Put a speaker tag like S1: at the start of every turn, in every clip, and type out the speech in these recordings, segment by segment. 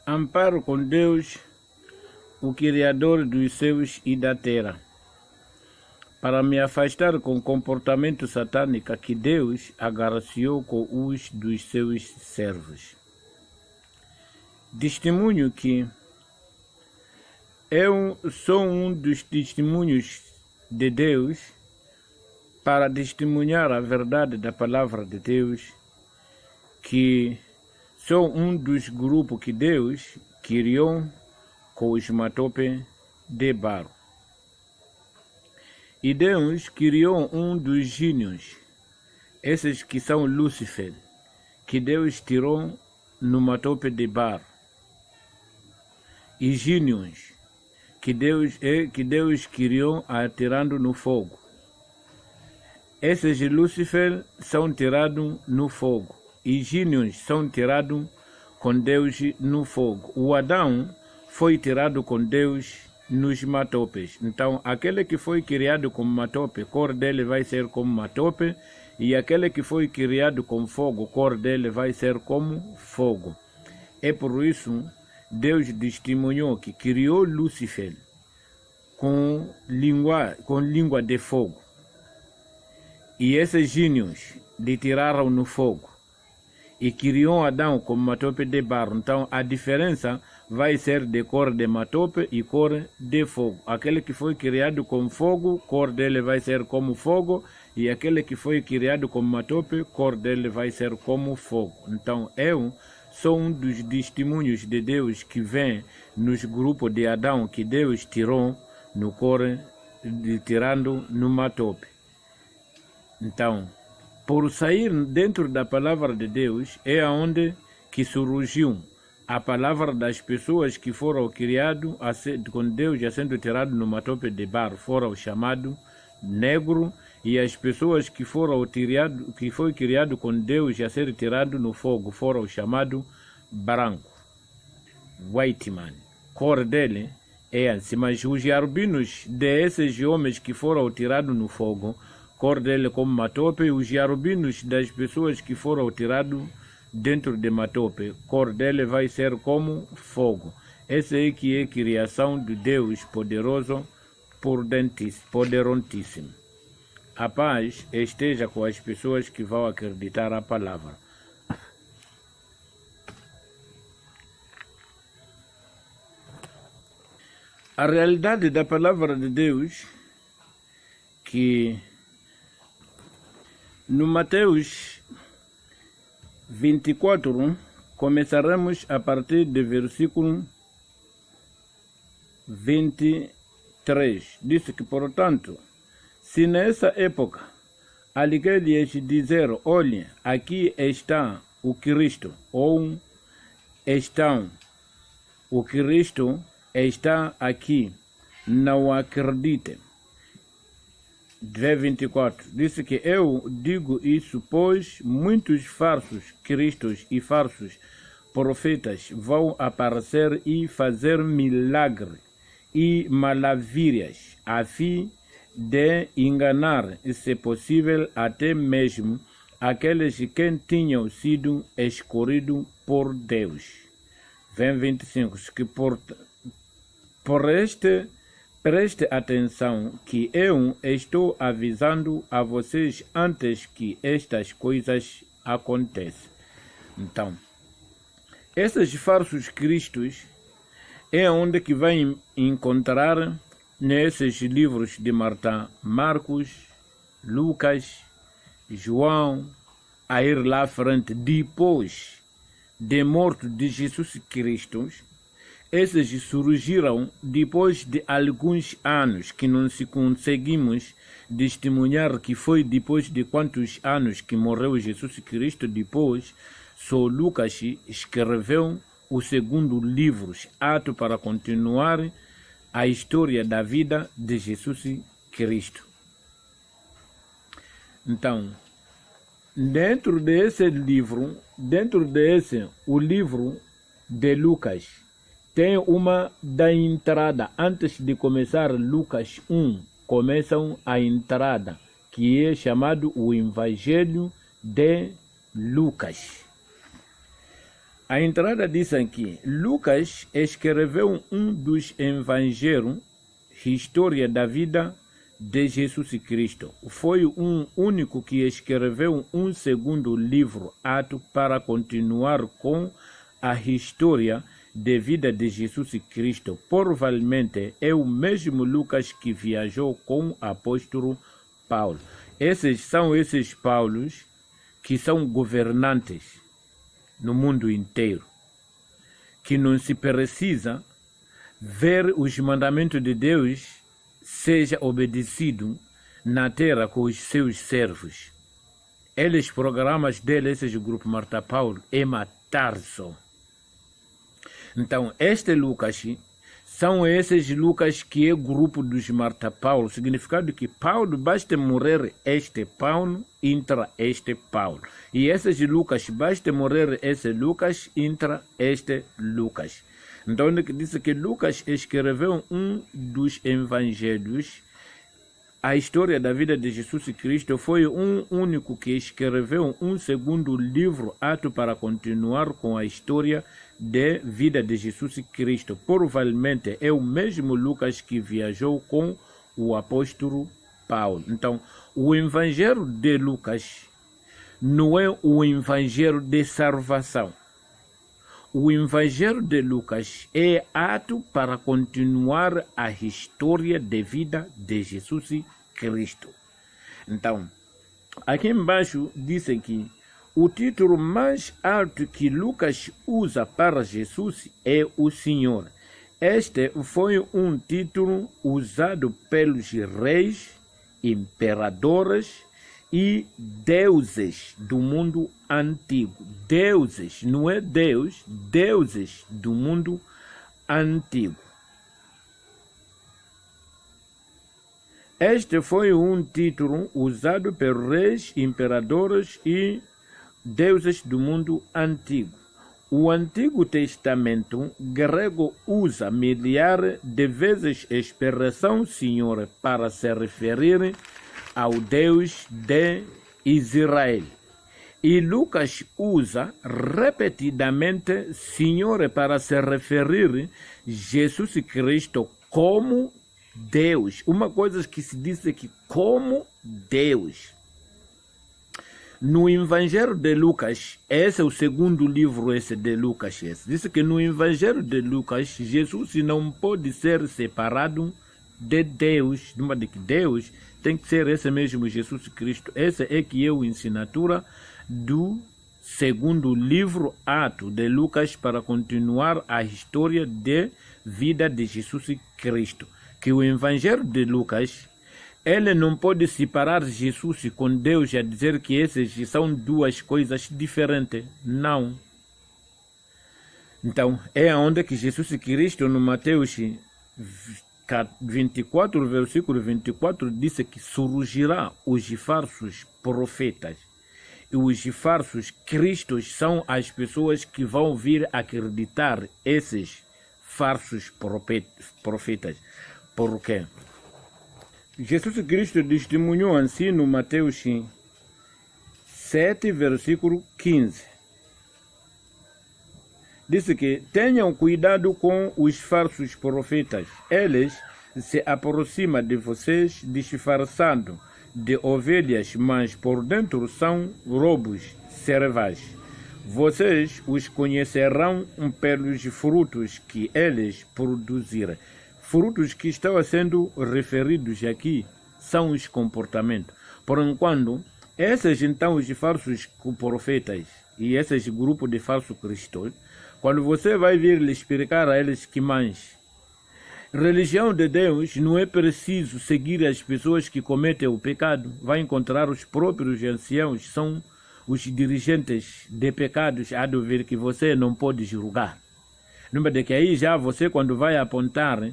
S1: Amparo com Deus, o Criador dos céus e da terra, para me afastar com o comportamento satânico que Deus agraciou com os dos seus servos. Testemunho que eu sou um dos testemunhos de Deus para testemunhar a verdade da palavra de Deus, que sou um dos grupos que Deus criou com os matopes de barro. E Deus criou um dos gênios, esses que são Lúcifer, que Deus tirou no matope de barro. E gênios que Deus criou atirando no fogo. Esses Lúcifer são tirados no fogo. E gênios são tirados com Deus no fogo. O Adão foi tirado com Deus nos matopes. Então, aquele que foi criado como matope, cor dele vai ser como matope, e aquele que foi criado com fogo, cor dele vai ser como fogo. É por isso Deus testemunhou que criou Lúcifer com língua de fogo. E esses gênios lhe tiraram no fogo. E criou Adão como matope de barro. Então a diferença vai ser de cor de matope e cor de fogo. Aquele que foi criado com fogo, cor dele vai ser como fogo, e aquele que foi criado com matope, cor dele vai ser como fogo. Então eu sou um dos testemunhos de Deus que vem nos grupos de Adão que Deus tirou no cor, tirando no matope. Então, por sair dentro da palavra de Deus, é aonde que surgiu a palavra das pessoas que foram criadas com Deus já sendo tirado no matope de barro, foram chamados negro, e as pessoas que foi criado com Deus já ser tirado no fogo, foram chamados branco, white man. Cor dele é assim, mas os jarubinos desses homens que foram tirados no fogo, cor dele como matope, e os jarubinos das pessoas que foram tirados dentro de matope, cor dele vai ser como fogo. Essa aí que é a criação de Deus poderoso, poderotíssimo. A paz esteja com as pessoas que vão acreditar a palavra. A realidade da palavra de Deus, que no Mateus 24, começaremos a partir do versículo 23. Diz que, portanto, se nessa época alguém lhes dizer, olhe, aqui está o Cristo, ou o Cristo está aqui, não acreditem. 24. Disse que eu digo isso, pois muitos falsos cristos e falsos profetas vão aparecer e fazer milagres e maravilhas, a fim de enganar, se possível, até mesmo aqueles que tinham sido escolhidos por Deus. 25. Que preste atenção que eu estou avisando a vocês antes que estas coisas aconteçam. Então, esses falsos cristos é onde que vai encontrar nesses livros de Marcos, Lucas, João, a ir lá à frente, depois de morto de Jesus Cristo. Esses surgiram depois de alguns anos, que não se conseguimos testemunhar que foi depois de quantos anos que morreu Jesus Cristo. Depois, só Lucas escreveu o segundo livro, Atos, para continuar a história da vida de Jesus Cristo. Então, dentro desse livro, o livro de Lucas, tem uma da entrada. Antes de começar Lucas 1, começam a entrada, que é chamado o Evangelho de Lucas. A entrada diz aqui, Lucas escreveu um dos evangelhos, história da vida de Jesus Cristo. Foi um único que escreveu um segundo livro, Atos, para continuar com a história de vida de Jesus Cristo. Provavelmente é o mesmo Lucas que viajou com o apóstolo Paulo. Esses são esses Paulos que são governantes no mundo inteiro, que não se precisa ver os mandamentos de Deus seja obedecido na terra com os seus servos. Eles, programas deles, esse grupo Marta Paulo, é matar só. Então, este Lucas, são esses Lucas que é grupo dos Marta Paulo, significado que Paulo, basta morrer este Paulo, entra este Paulo. E esses Lucas, basta morrer esse Lucas, entra este Lucas. Então, ele disse que Lucas escreveu um dos evangelhos. A história da vida de Jesus Cristo foi um único que escreveu um segundo livro, Atos, para continuar com a história da vida de Jesus Cristo. Provavelmente é o mesmo Lucas que viajou com o apóstolo Paulo. Então, o evangelho de Lucas não é o evangelho de salvação. O evangelho de Lucas é ato para continuar a história de vida de Jesus Cristo. Então, aqui embaixo diz que o título mais alto que Lucas usa para Jesus é o Senhor. Este foi um título usado pelos reis, imperadores e deuses do mundo antigo. Deuses, não é Deus, deuses do mundo antigo. Este foi um título usado por reis, imperadores e deuses do mundo antigo. O Antigo Testamento grego usa milhares de vezes a expressão Senhor para se referir ao Deus de Israel. E Lucas usa repetidamente Senhor para se referir a Jesus Cristo como Deus. Uma coisa que se diz que como Deus. No Evangelho de Lucas, esse é o segundo livro esse de Lucas. Diz que no Evangelho de Lucas, Jesus não pode ser separado de Deus. Numa de que Deus tem que ser esse mesmo Jesus Cristo. Essa é que é a ensinatura do segundo livro Atos de Lucas para continuar a história de vida de Jesus Cristo. Que o Evangelho de Lucas, ele não pode separar Jesus com Deus a dizer que essas são duas coisas diferentes. Não. Então, é onde que Jesus Cristo, no Mateus 24, versículo 24, disse que surgirá os falsos profetas. E os falsos cristos são as pessoas que vão vir acreditar esses falsos profetas. Por quê? Jesus Cristo testemunhou assim no Mateus 7, versículo 15. Disse que tenham cuidado com os falsos profetas. Eles se aproximam de vocês disfarçando de ovelhas, mas por dentro são lobos selvagens. Vocês os conhecerão pelos frutos que eles produzirem. Frutos que estão sendo referidos aqui são os comportamentos. Por enquanto, esses então os falsos profetas e esses grupos de falsos cristãos, quando você vai vir lhe explicar a eles que mais religião de Deus não é preciso seguir as pessoas que cometem o pecado, vai encontrar os próprios anciãos, são os dirigentes de pecados, há de ver que você não pode julgar. Lembra de que aí já você quando vai apontar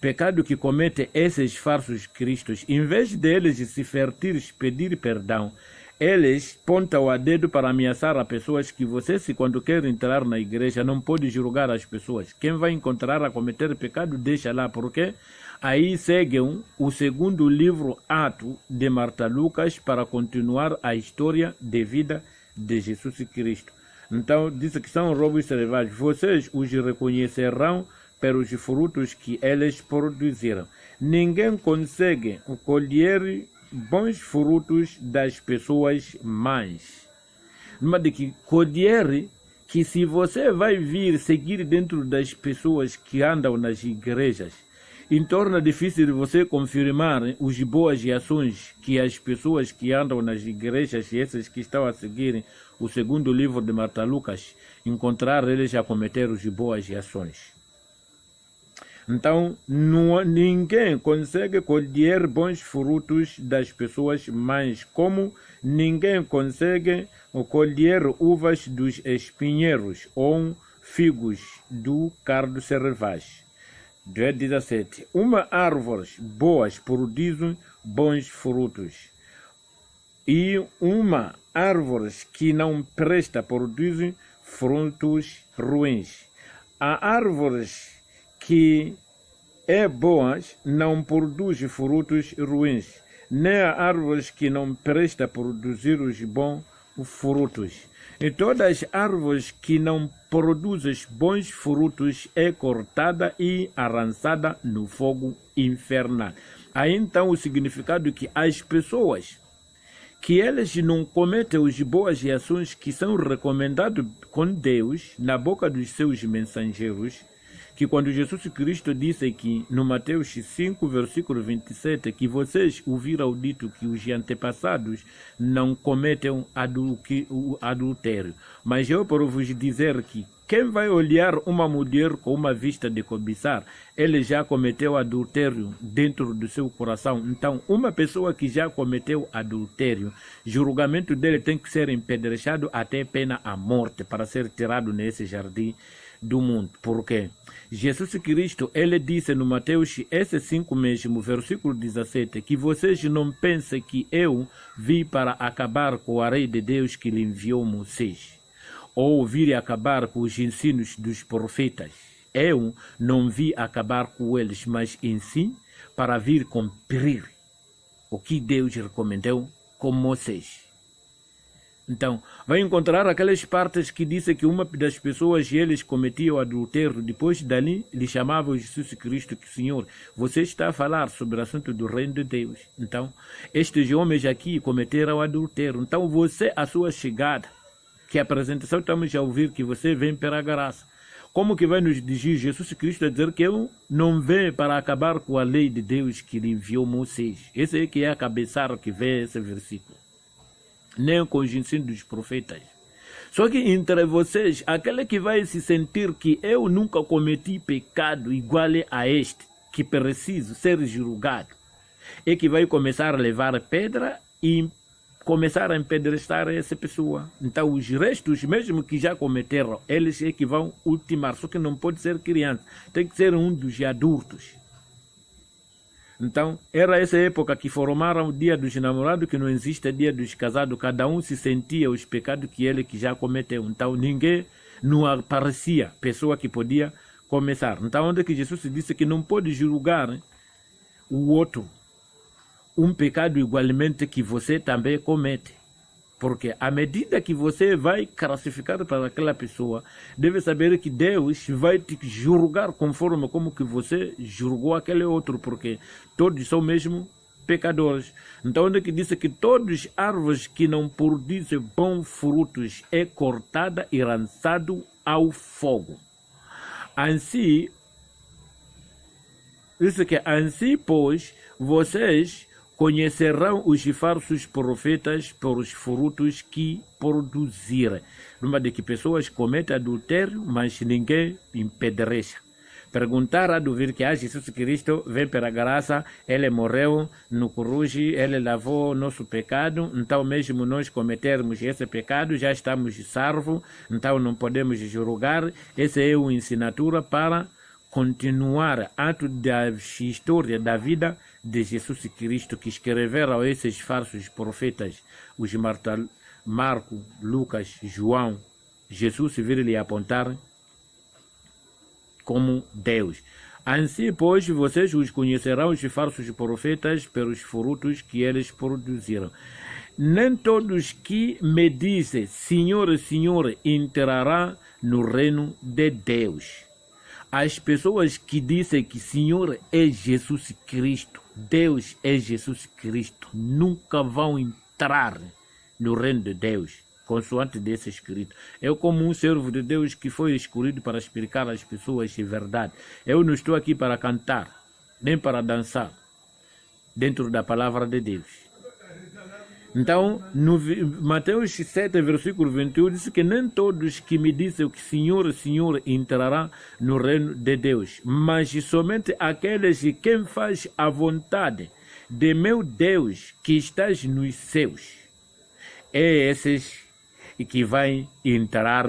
S1: pecado que comete esses falsos cristos, em vez deles se fertir, pedir perdão, eles apontam o dedo para ameaçar as pessoas que você, se quando quer entrar na igreja, não pode julgar as pessoas. Quem vai encontrar a cometer pecado, deixa lá, porque aí seguem o segundo livro Atos de Marta Lucas para continuar a história de vida de Jesus Cristo. Então, disse que são lobos selvagens. Vocês os reconhecerão pelos frutos que eles produziram. Ninguém consegue colher bons frutos das pessoas más. Numa de que colher, que se você vai vir seguir dentro das pessoas que andam nas igrejas, torna difícil você confirmar os boas ações que as pessoas que andam nas igrejas e essas que estão a seguir o segundo livro de Marta Lucas, encontrar eles a cometer os boas ações. Então, ninguém consegue colher bons frutos das pessoas más, como ninguém consegue colher uvas dos espinheiros ou figos do cardo selvagem. 17. Uma árvore boas produz bons frutos, e uma árvore que não presta produz frutos ruins. A árvore que é boas não produz frutos ruins, nem a árvore que não presta produzir os bons frutos. E todas as árvores que não produzem bons frutos é cortada e arrasada no fogo infernal. Aí então o significado que as pessoas que eles não cometem as boas ações que são recomendadas com Deus na boca dos seus mensageiros, que quando Jesus Cristo disse que no Mateus 5, versículo 27, que vocês ouviram dito que os antepassados não cometem o adultério. Mas eu para vos dizer que quem vai olhar uma mulher com uma vista de cobiçar, ele já cometeu adultério dentro do seu coração. Então, uma pessoa que já cometeu adultério, julgamento dele tem que ser empedrechado até pena a morte para ser tirado nesse jardim do mundo. Por quê? Jesus Cristo, ele disse no Mateus, esse 5 mesmo, versículo 17, que vocês não pensem que eu vim para acabar com a lei de Deus que lhe enviou Moisés, ou vir acabar com os ensinos dos profetas. Eu não vim acabar com eles, mas em si para vir cumprir o que Deus recomendou com Moisés. Então, vai encontrar aquelas partes que dizem que uma das pessoas, eles cometiam adultério, depois dali, lhe chamavam Jesus Cristo, que Senhor, você está a falar sobre o assunto do reino de Deus. Então, estes homens aqui cometeram adultério. Então, você, a sua chegada, que a apresentação estamos a ouvir que você vem pela graça. Como que vai nos dizer Jesus Cristo a dizer que eu não venho para acabar com a lei de Deus que lhe enviou Moisés? Esse é que é a cabeçada que vê esse versículo. Nem com os ensinos dos profetas. Só que entre vocês, aquele que vai se sentir que eu nunca cometi pecado igual a este, que preciso ser julgado, é que vai começar a levar pedra e começar a empedrestar essa pessoa. Então os restos, mesmo que já cometeram, eles é que vão ultimar. Só que não pode ser criança, tem que ser um dos adultos. Então, era essa época que formaram o dia dos namorados, que não existe dia dos casados. Cada um se sentia os pecados que ele que já cometeu. Então, ninguém não aparecia pessoa que podia começar. Então, onde que Jesus disse que não pode julgar o outro um pecado igualmente que você também comete. Porque à medida que você vai classificar para aquela pessoa, deve saber que Deus vai te julgar conforme como que você julgou aquele outro, porque todos são mesmo pecadores. Então, onde que disse que todas as árvores que não produzem bons frutos é cortada e lançado ao fogo. Assim, isso que assim, pois, vocês conhecerão os falsos profetas pelos frutos que produzirem. Numa de que pessoas cometem adultério, mas ninguém empedrecha. Perguntar a duvir que Jesus Cristo vem pela graça, ele morreu no cruz, ele lavou nosso pecado, então mesmo nós cometermos esse pecado, já estamos salvos, então não podemos julgar. Essa é uma ensinatura para continuar ato da história da vida de Jesus Cristo, que escreveram esses falsos profetas, os Marco, Lucas, João. Jesus veio lhe apontar como Deus. Assim, pois, vocês os conhecerão, os falsos profetas, pelos frutos que eles produziram. nem todos que me dizem Senhor, Senhor entrarão no reino de Deus. As pessoas que dizem que Senhor é Jesus Cristo, Deus é Jesus Cristo, nunca vão entrar no reino de Deus, consoante desse escrito. Eu, como um servo de Deus que foi escolhido para explicar às pessoas a verdade, eu não estou aqui para cantar, nem para dançar, dentro da palavra de Deus. Então, no Mateus 7, versículo 21, diz que nem todos que me dizem que Senhor, Senhor entrarão no reino de Deus, mas somente aqueles que quem faz a vontade de meu Deus que estás nos céus. É esses que vai entrar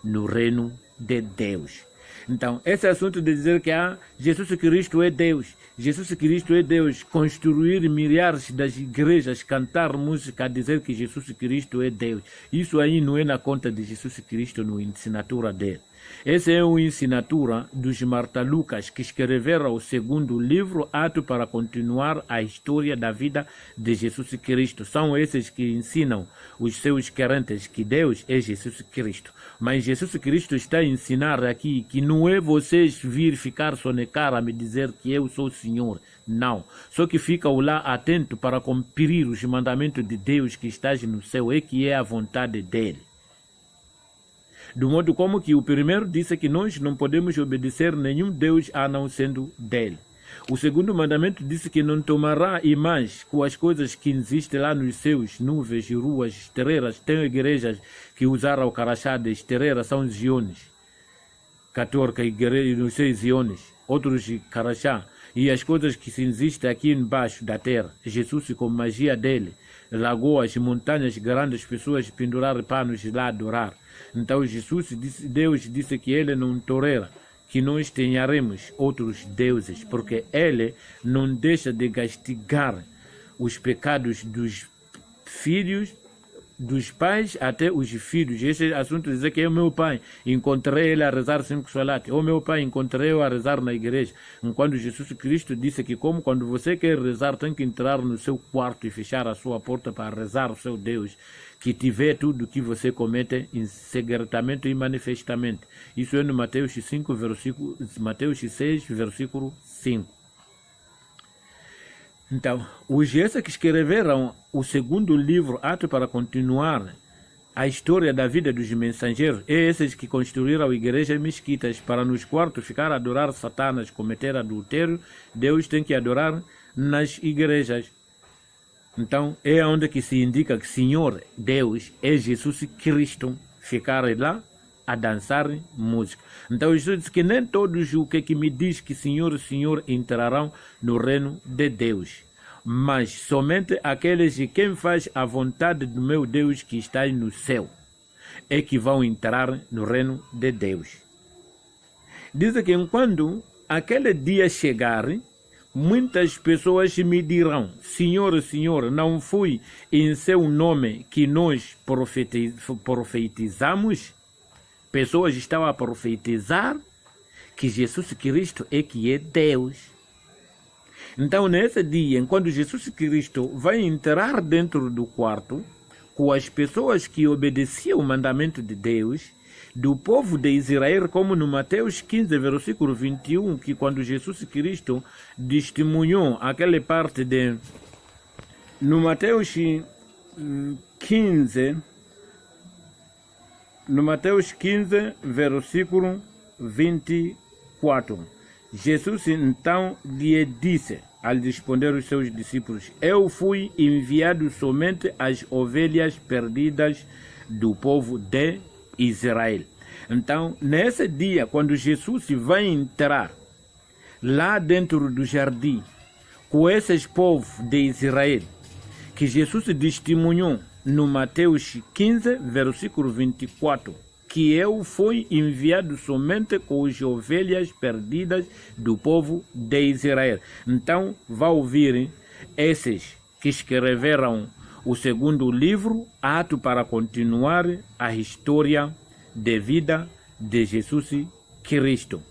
S1: no reino de Deus. Então, esse assunto de dizer que Jesus Cristo é Deus, Jesus Cristo é Deus, construir milhares das igrejas, cantar música, dizer que Jesus Cristo é Deus, isso aí não é na conta de Jesus Cristo, na ensinatura dele. Essa é uma ensinatura dos Marta Lucas, que escreveram o segundo livro, Ato, para continuar a história da vida de Jesus Cristo. São esses que ensinam os seus crentes que Deus é Jesus Cristo. Mas Jesus Cristo está a ensinar aqui que não é vocês vir ficar sonecar a me dizer que eu sou o Senhor. Não. Só que ficam lá atento para cumprir os mandamentos de Deus que está no céu, e que é a vontade dele. Do modo como que o primeiro disse que nós não podemos obedecer nenhum Deus a não sendo dele. O segundo mandamento disse que não tomará imagem com as coisas que existem lá nos céus, nuvens, ruas, estrelas. Tem igrejas que usaram o crachá de estrelas, são ziones. 14 igrejas nos 6 ziones, outros de crachá. E as coisas que existem aqui embaixo da terra, Jesus com magia dele, lagoas, montanhas grandes, pessoas pendurar panos lá adorar. Então Deus disse que ele não tolera que nós tenharemos outros deuses, porque ele não deixa de castigar os pecados dos filhos, dos pais até os filhos. Esse assunto dizer que é o meu pai, encontrei ele a rezar 5 salates, ou meu pai encontrei eu a rezar na igreja. Enquanto Jesus Cristo disse que como quando você quer rezar, tem que entrar no seu quarto e fechar a sua porta para rezar o seu Deus, que te vê tudo que você comete em secretamente e manifestamente. Isso é no Mateus 6, versículo 5. Então, os esses que escreveram o segundo livro, Ato, para continuar a história da vida dos mensageiros, é esses que construíram igrejas e mesquitas para nos quartos ficar a adorar Satanás, cometer adultério. Deus tem que adorar nas igrejas. Então, é onde que se indica que Senhor Deus é Jesus Cristo, ficar lá a dançar música. Então, Jesus diz que nem todos o que me diz que Senhor, Senhor entrarão no reino de Deus, mas somente aqueles que quem faz a vontade do meu Deus que está no céu é que vão entrar no reino de Deus. Diz que enquanto aquele dia chegar, muitas pessoas me dirão, Senhor, Senhor, não foi em seu nome que nós profetizamos? Pessoas estão a profetizar que Jesus Cristo é que é Deus. Então, nesse dia, quando Jesus Cristo vai entrar dentro do quarto, com as pessoas que obedeciam o mandamento de Deus, do povo de Israel, como no Mateus 15, versículo 21, que quando Jesus Cristo testemunhou aquela parte de... No Mateus 15, versículo 24, Jesus então lhe disse, ao responder os seus discípulos, eu fui enviado somente às ovelhas perdidas do povo de Israel. Então, nesse dia, quando Jesus vai entrar lá dentro do jardim, com esses povos de Israel, que Jesus testemunhou no Mateus 15, versículo 24, que eu fui enviado somente com as ovelhas perdidas do povo de Israel. Então, vai ouvir esses que escreveram o segundo livro, Ato, para continuar a história de vida de Jesus Cristo.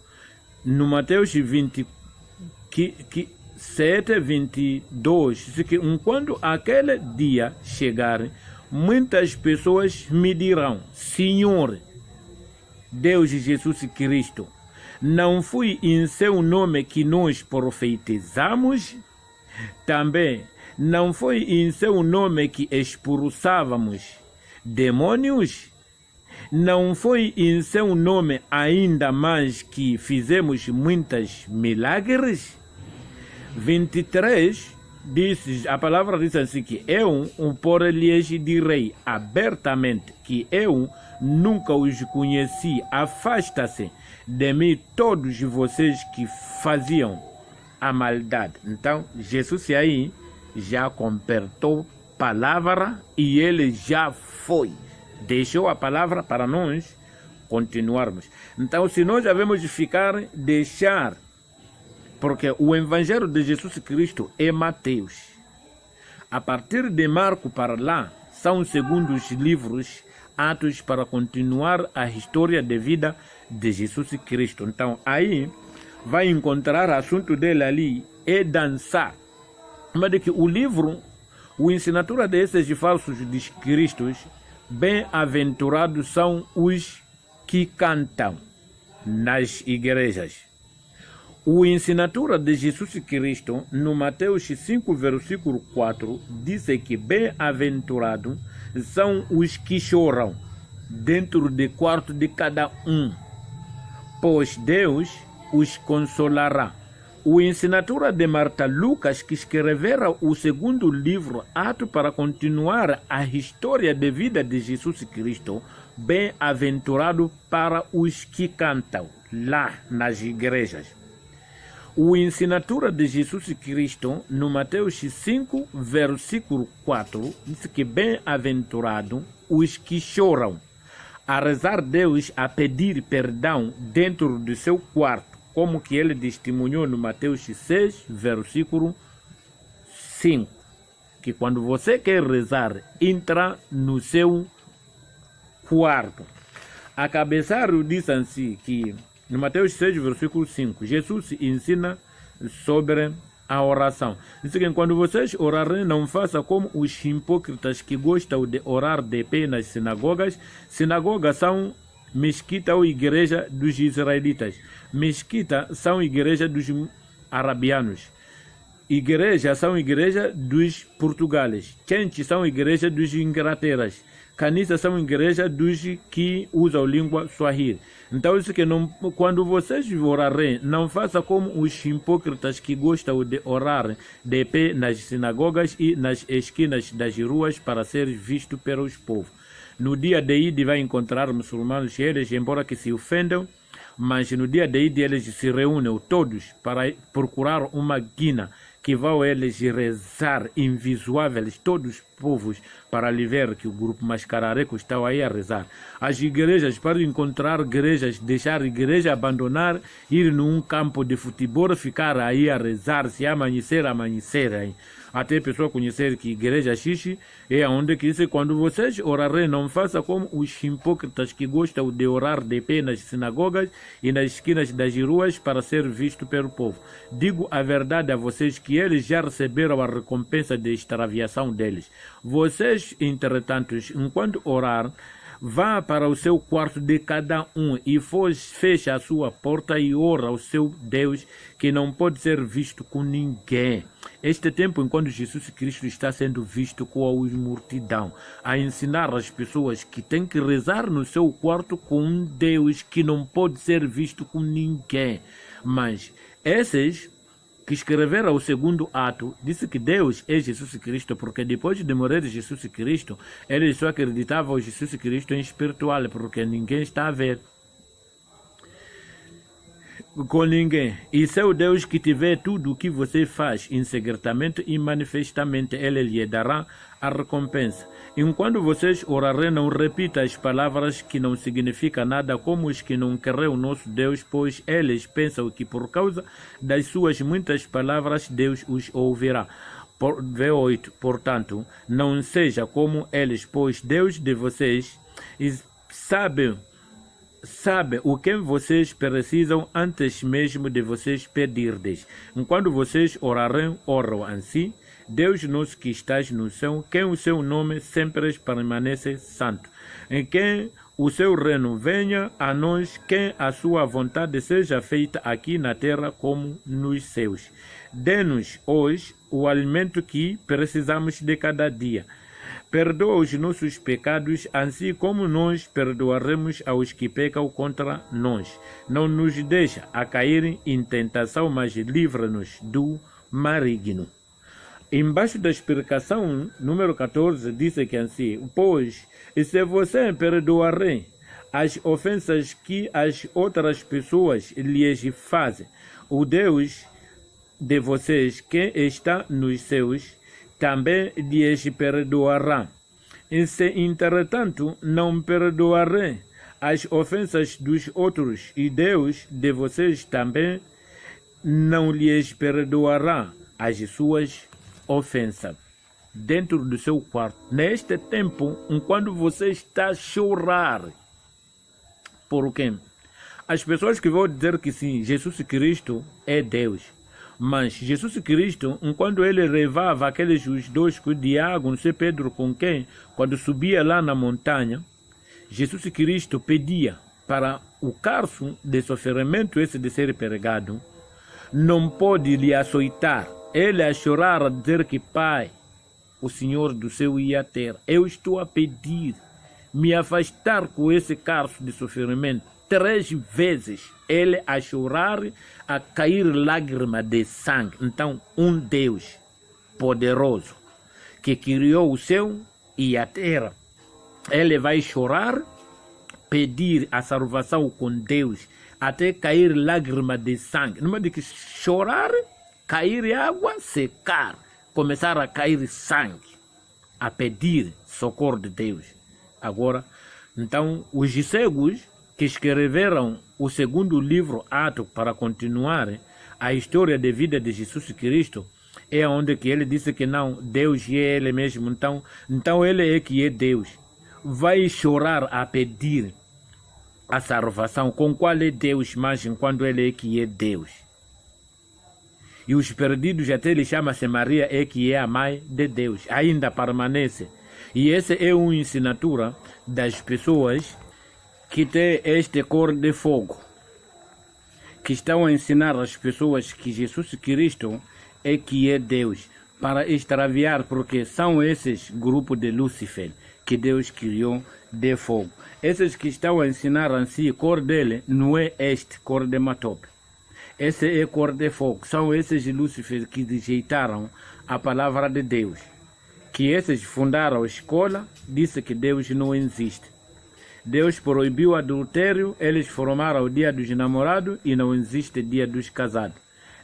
S1: No Mateus 20, 7:22, diz que quando aquele dia chegar, muitas pessoas me dirão: Senhor, Deus Jesus Cristo, não foi em seu nome que nós profetizamos? Também não foi em seu nome que expulsávamos demônios? Não foi em seu nome ainda mais que fizemos muitos milagres? 23 diz, a palavra diz assim que eu, porém, direi abertamente que eu nunca os conheci. Afasta-se de mim todos vocês que faziam a maldade. Então, Jesus aí já completou a palavra e ele já foi. Deixou a palavra para nós continuarmos. Então, se nós devemos ficar, deixar, porque o Evangelho de Jesus Cristo é Mateus. A partir de Marco para lá, são segundos livros, Atos, para continuar a história de vida de Jesus Cristo. Então, aí vai encontrar o assunto dele ali, é dançar. Mas de que o livro, o ensinatura desses falsos de Cristos, bem-aventurados são os que cantam nas igrejas. O ensinatura de Jesus Cristo, no Mateus 5, versículo 4, diz que bem-aventurados são os que choram dentro do quarto de cada um, pois Deus os consolará. O ensinatura de Marta Lucas, que escrevera o segundo livro, Ato, para continuar a história de vida de Jesus Cristo, bem-aventurado para os que cantam lá nas igrejas. O ensinatura de Jesus Cristo, no Mateus 5, versículo 4, diz que bem-aventurado os que choram, a rezar Deus, a pedir perdão dentro do seu quarto, como que ele testemunhou no Mateus 6, versículo 5, que quando você quer rezar, entra no seu quarto. A cabeçalho diz assim que no Mateus 6, versículo 5, Jesus ensina sobre a oração. Diz que quando vocês orarem, não façam como os hipócritas que gostam de orar de pé nas sinagogas. Sinagogas são mesquita ou igreja dos israelitas. Mesquita são igreja dos arabianos. Igreja são igreja dos portugaleses. Quente são igreja dos inglaterras. Canisa são igreja dos que usam língua swahili. Então, isso que não, quando vocês orarem, não façam como os hipócritas que gostam de orar de pé nas sinagogas e nas esquinas das ruas para ser visto pelos povos. No dia de Eid vai encontrar muçulmanos, eles, embora que se ofendam, mas no dia de Eid eles se reúnem todos para procurar uma guina que vão eles rezar invisuáveis, todos os povos, para lhe ver que o grupo mascarareco está aí a rezar. As igrejas, para encontrar igrejas, deixar a igreja, abandonar, ir num campo de futebol, ficar aí a rezar, se amanhecer, amanhecer aí. Até a pessoa conhecer que igreja xixi é onde que diz, quando vocês orarem, não façam como os hipócritas que gostam de orar de pé nas sinagogas e nas esquinas das ruas para ser visto pelo povo. Digo a verdade a vocês que eles já receberam a recompensa de extraviação deles. Vocês, entretanto, enquanto orar, vá para o seu quarto de cada um e feche a sua porta e ora ao seu Deus, que não pode ser visto com ninguém. Este tempo, enquanto Jesus Cristo está sendo visto com a multidão, a ensinar as pessoas que têm que rezar no seu quarto com um Deus que não pode ser visto com ninguém. Mas esses que escreveram o segundo ato, disse que Deus é Jesus Cristo, porque depois de morrer Jesus Cristo, eles só acreditavam em Jesus Cristo em espiritual, porque ninguém está a ver com ninguém. E seu Deus que te vê tudo o que você faz em secretamente e manifestamente, ele lhe dará a recompensa. Enquanto vocês orarem, não repita as palavras que não significam nada, como os que não querem o nosso Deus, pois eles pensam que por causa das suas muitas palavras Deus os ouvirá. V8, portanto, não seja como eles, pois Deus de vocês sabe sabe o que vocês precisam antes mesmo de vocês pedirdes. Enquanto vocês orarem, oram assim: Deus nosso que estás no céu, que o seu nome sempre permanece santo, em que o seu reino venha a nós, que a sua vontade seja feita aqui na terra como nos céus. Dê-nos hoje o alimento que precisamos de cada dia. Perdoa os nossos pecados, assim como nós perdoaremos aos que pecam contra nós. Não nos deixa a cair em tentação, mas livra-nos do maligno. Embaixo da explicação, número 14, diz que assim: pois, se você perdoarem as ofensas que as outras pessoas lhes fazem, o Deus de vocês que está nos céus também lhes perdoará. E se, entretanto, não perdoarem as ofensas dos outros, e Deus de vocês também não lhes perdoará as suas ofensas. Dentro do seu quarto, neste tempo, enquanto você está a chorar, por quê? As pessoas que vão dizer que sim, Jesus Cristo é Deus. Mas Jesus Cristo, enquanto ele levava aqueles os dois com Tiago, não sei Pedro com quem, quando subia lá na montanha, Jesus Cristo pedia para o carço de sofrimento esse de ser pregado, não pode lhe açoitar. Ele a chorar, a dizer que Pai, o Senhor do céu e a terra, eu estou a pedir, me afastar com esse carço de sofrimento. 3 vezes ele a chorar, a cair lágrima de sangue. Então, um Deus poderoso que criou o céu e a terra, ele vai chorar, pedir a salvação com Deus, até cair lágrima de sangue. Não é de que chorar, cair água, secar, começar a cair sangue, a pedir socorro de Deus. Agora, então, os cegos que escreveram o segundo livro, Atos, para continuar a história de vida de Jesus Cristo, é onde que ele disse que não, Deus é ele mesmo, então ele é que é Deus. Vai chorar a pedir a salvação. Com qual é Deus, mas enquanto ele é que é Deus? E os perdidos até ele chama-se Maria, é que é a mãe de Deus, ainda permanece. E essa é uma ensinatura das pessoas que tem este cor de fogo, que estão a ensinar as pessoas que Jesus Cristo é que é Deus, para extraviar, porque são esses grupos de Lúcifer que Deus criou de fogo. Esses que estão a ensinar assim, cor dele não é este, cor de matope. Esse é cor de fogo. São esses Lúcifer que rejeitaram a palavra de Deus. Que esses fundaram a escola, disse que Deus não existe. Deus proibiu o adultério, eles formaram o dia dos namorados e não existe dia dos casados.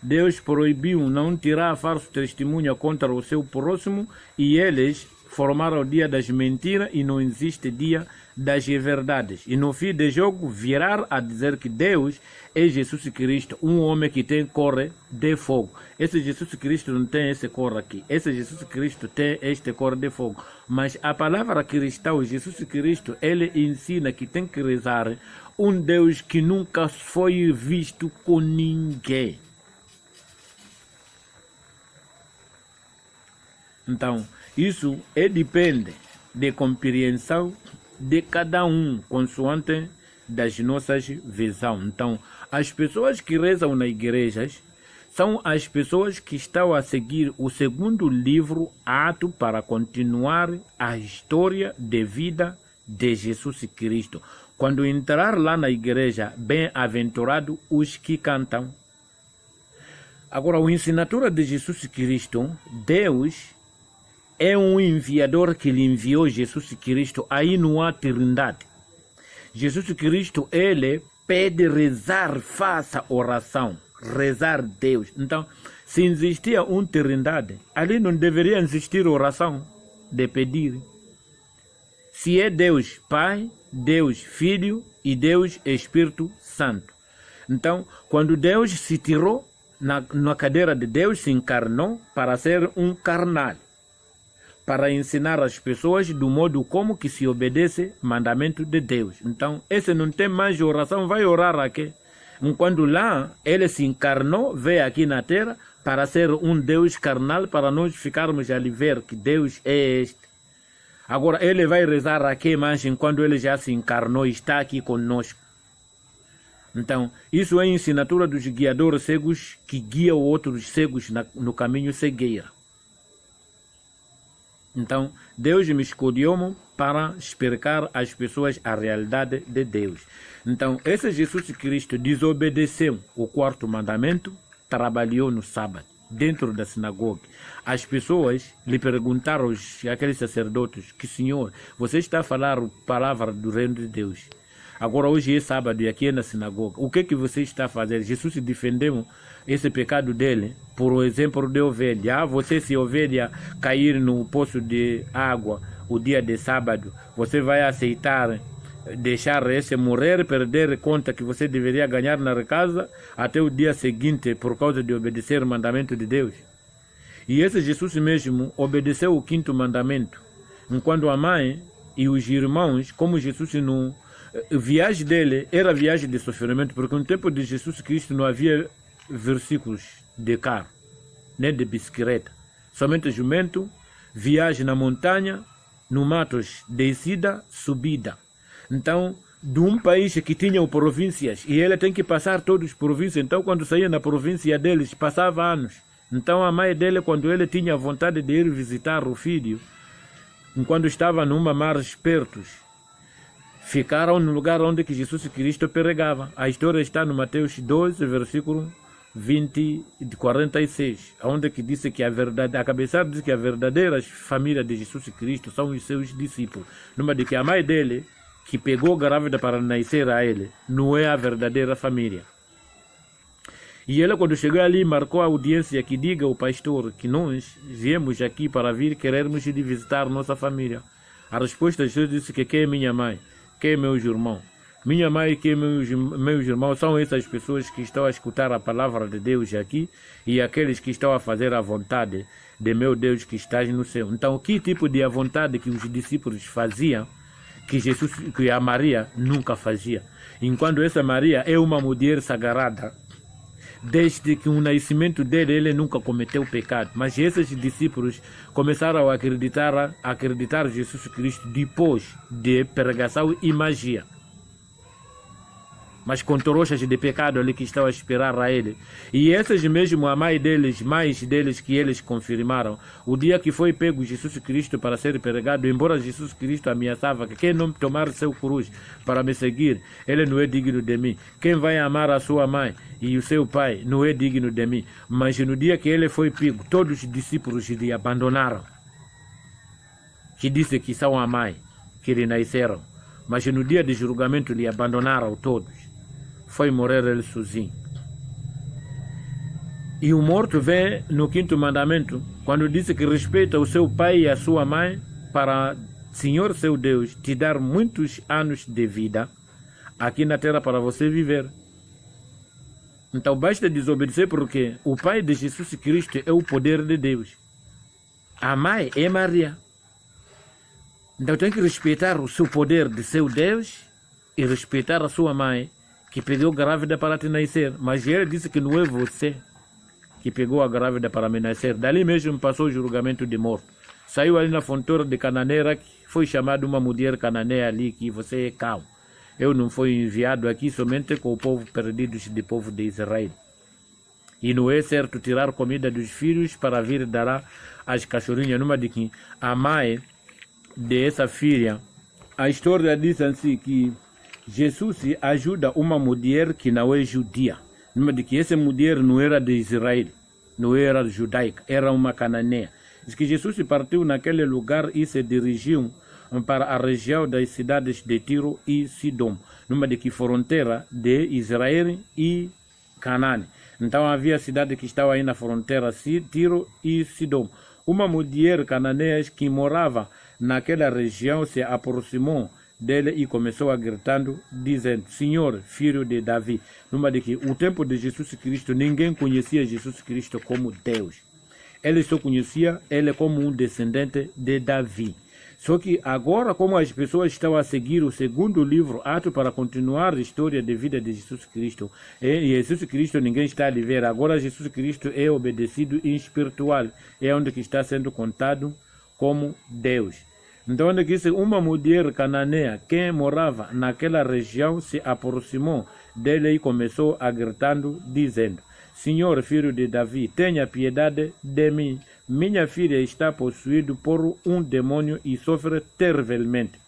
S1: Deus proibiu não tirar falso testemunho contra o seu próximo e eles formaram o dia das mentiras e não existe dia das verdades. E no fim do jogo virar a dizer que Deus é Jesus Cristo, um homem que tem cor de fogo. Esse Jesus Cristo não tem esse cor aqui. Esse Jesus Cristo tem este cor de fogo. Mas a palavra cristã, Jesus Cristo, ele ensina que tem que rezar um Deus que nunca foi visto com ninguém. Então, isso depende de compreensão de cada um, consoante das nossas visões. Então, as pessoas que rezam nas igrejas são as pessoas que estão a seguir o segundo livro, Atos, para continuar a história de vida de Jesus Cristo. Quando entrar lá na igreja, bem-aventurado os que cantam. Agora, a ensinatura de Jesus Cristo, Deus é um enviador que lhe enviou Jesus Cristo. Aí não há trindade. Jesus Cristo, ele pede rezar, faça oração, rezar Deus. Então, se existia uma trindade, ali não deveria existir oração de pedir. Se é Deus Pai, Deus Filho e Deus Espírito Santo. Então, quando Deus se tirou na cadeira de Deus, se encarnou para ser um carnal, para ensinar as pessoas do modo como que se obedece mandamento de Deus. Então, esse não tem mais oração, vai orar aqui. Enquanto lá, ele se encarnou, veio aqui na terra para ser um Deus carnal, para nós ficarmos ali ver que Deus é este. Agora, ele vai rezar aqui, mas enquanto ele já se encarnou, está aqui conosco. Então, isso é a ensinatura dos guiadores cegos que guiam outros cegos no caminho cegueira. Então, Deus me escolheu para explicar às pessoas a realidade de Deus. Então, esse Jesus Cristo desobedeceu o quarto mandamento, trabalhou no sábado, dentro da sinagoga. As pessoas lhe perguntaram, aqueles sacerdotes, que Senhor, você está a falar a palavra do reino de Deus. Agora hoje é sábado e aqui é na sinagoga. O que você está a fazer? Jesus defendeu esse pecado dele, por exemplo de ovelha. Você, se ovelha cair no poço de água o dia de sábado, você vai aceitar deixar esse morrer, perder conta que você deveria ganhar na casa até o dia seguinte por causa de obedecer o mandamento de Deus? E esse Jesus mesmo obedeceu o quinto mandamento, enquanto a mãe e os irmãos, como Jesus não... A viagem dele era viagem de sofrimento, porque no tempo de Jesus Cristo não havia versículos de carro, nem de bicicleta. Somente jumento, viagem na montanha, no matos, descida, subida. Então, de um país que tinha províncias, e ele tem que passar todas as províncias. Então, quando saía na província deles, passava anos. Então, a mãe dele, quando ele tinha vontade de ir visitar o filho, enquanto estava numa mar perto, ficaram no lugar onde que Jesus Cristo pregava. A história está no Mateus 12, versículo 46, onde que disse que a verdade, a cabeçada diz que a verdadeira família de Jesus Cristo são os seus discípulos. Numa de que a mãe dele, que pegou grávida para nascer a ele, não é a verdadeira família. E ele, quando chegou ali, marcou a audiência que diga ao pastor que nós viemos aqui para vir, queremos ir visitar nossa família. A resposta de Jesus disse que quem é minha mãe? Quem é meus irmãos? Minha mãe e quem é meus irmãos são essas pessoas que estão a escutar a palavra de Deus aqui e aqueles que estão a fazer a vontade de meu Deus que estás no céu. Então, que tipo de a vontade que os discípulos faziam, que a Maria nunca fazia? Enquanto essa Maria é uma mulher sagrada, desde que o nascimento dele, ele nunca cometeu pecado. Mas esses discípulos começaram a acreditar em Jesus Cristo depois de pregação e magia. Mas com trouxas de pecado ali que estão a esperar a ele. E esses mesmo, a mãe deles, mais deles que eles confirmaram, o dia que foi pego Jesus Cristo para ser pregado, embora Jesus Cristo ameaçava que quem não tomar seu cruz para me seguir, ele não é digno de mim. Quem vai amar a sua mãe e o seu pai não é digno de mim. Mas no dia que ele foi pego, todos os discípulos lhe abandonaram. Que disse que são a mãe, que lhe nasceram. Mas no dia de julgamento lhe abandonaram todos. Foi morrer ele sozinho. E o morto vem no quinto mandamento, quando disse que respeita o seu pai e a sua mãe, para Senhor seu Deus te dar muitos anos de vida aqui na terra para você viver. Então basta desobedecer, porque o pai de Jesus Cristo é o poder de Deus. A mãe é Maria. Então tem que respeitar o seu poder de seu Deus e respeitar a sua mãe, que pegou grávida para te nascer. Mas ele disse que não é você que pegou a grávida para me nascer. Dali mesmo passou o julgamento de morte. Saiu ali na fronteira de Cananeia, que foi chamada uma mulher cananeia ali, que você é cão. Eu não fui enviado aqui somente com o povo perdido do povo de Israel. E não é certo tirar comida dos filhos para vir dar às cachorrinhas. Numa de que a mãe dessa filha, a história diz assim que Jesus ajuda uma mulher que não é judia. Numa de que essa mulher não era de Israel, não era judaica, era uma cananeia. Diz que Jesus partiu naquele lugar e se dirigiu para a região das cidades de Tiro e Sidom, numa de que fronteira de Israel e Canaã. Então havia cidade que estava aí na fronteira, Tiro e Sidom. Uma mulher cananeia que morava naquela região se aproximou dele e começou a gritando, dizendo: Senhor, filho de Davi. Numa de que o tempo de Jesus Cristo, ninguém conhecia Jesus Cristo como Deus. Ele só conhecia ele como um descendente de Davi. Só que agora, como as pessoas estão a seguir o segundo livro, Atos, para continuar a história de vida de Jesus Cristo, e Jesus Cristo ninguém está a ver. Agora Jesus Cristo é obedecido em espiritual, é onde que está sendo contado como Deus. Então, onde que uma mulher cananeia que morava naquela região se aproximou dele e começou a gritando, dizendo: Senhor, filho de Davi, tenha piedade de mim. Minha filha está possuída por um demônio e sofre terrivelmente.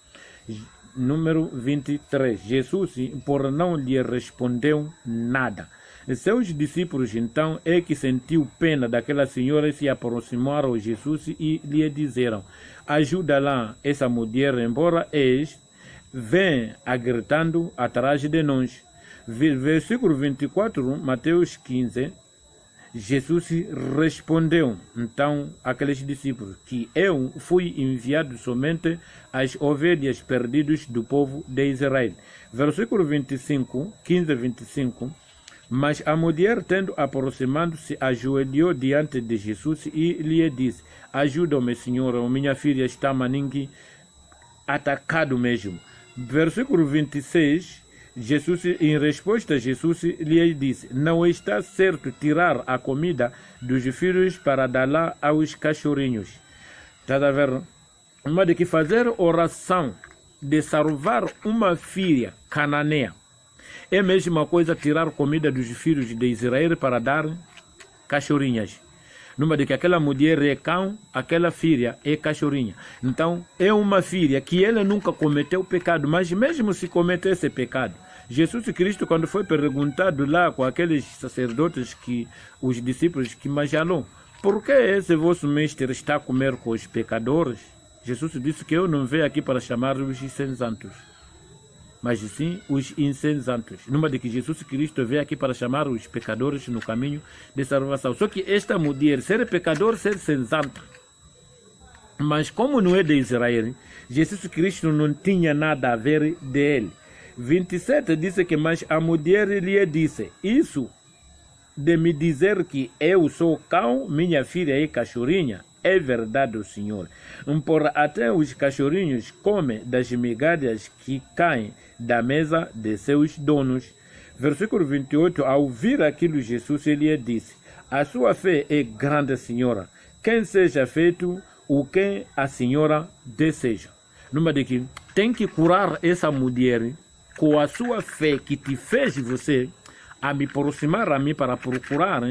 S1: Número 23. Jesus, por não lhe respondeu nada. Seus discípulos, então, é que sentiu pena daquela senhora e se aproximaram a Jesus e lhe disseram: ajuda lá essa mulher, embora vem a gritando atrás de nós. Versículo 24, Mateus 15, Jesus respondeu então àqueles discípulos que eu fui enviado somente às ovelhas perdidas do povo de Israel. Versículo 25, 15 a 25, mas a mulher, tendo aproximado-se, ajoelhou diante de Jesus e lhe disse: ajuda-me, Senhor, minha filha está maningue atacado mesmo. Versículo 26, Jesus, em resposta, Jesus lhe disse: não está certo tirar a comida dos filhos para dar aos cachorrinhos. Está a ver? Mas de que fazer oração de salvar uma filha cananeia é a mesma coisa tirar comida dos filhos de Israel para dar cachorrinhas. Numa de que aquela mulher é cão, aquela filha é cachorrinha. Então, é uma filha que ela nunca cometeu pecado, mas mesmo se cometesse pecado, Jesus Cristo, quando foi perguntado lá com aqueles sacerdotes, os discípulos que majalou, por que esse vosso mestre está a comer com os pecadores? Jesus disse que eu não venho aqui para chamar os insensatos, mas sim os insensatos. Numa de que Jesus Cristo veio aqui para chamar os pecadores no caminho de salvação. Só que esta mulher, ser pecador, ser sensato, mas como não é de Israel, Jesus Cristo não tinha nada a ver dele. 27 diz que, mas a mulher lhe disse: isso de me dizer que eu sou cão, minha filha é cachorrinha, é verdade, Senhor. Por até os cachorrinhos comem das migalhas que caem da mesa de seus donos. Versículo 28, ao ouvir aquilo, Jesus lhe disse: a sua fé é grande, Senhora. Quem seja feito o que a senhora deseja. Numa de que tem que curar essa mulher com a sua fé que te fez você a me aproximar a mim para procurar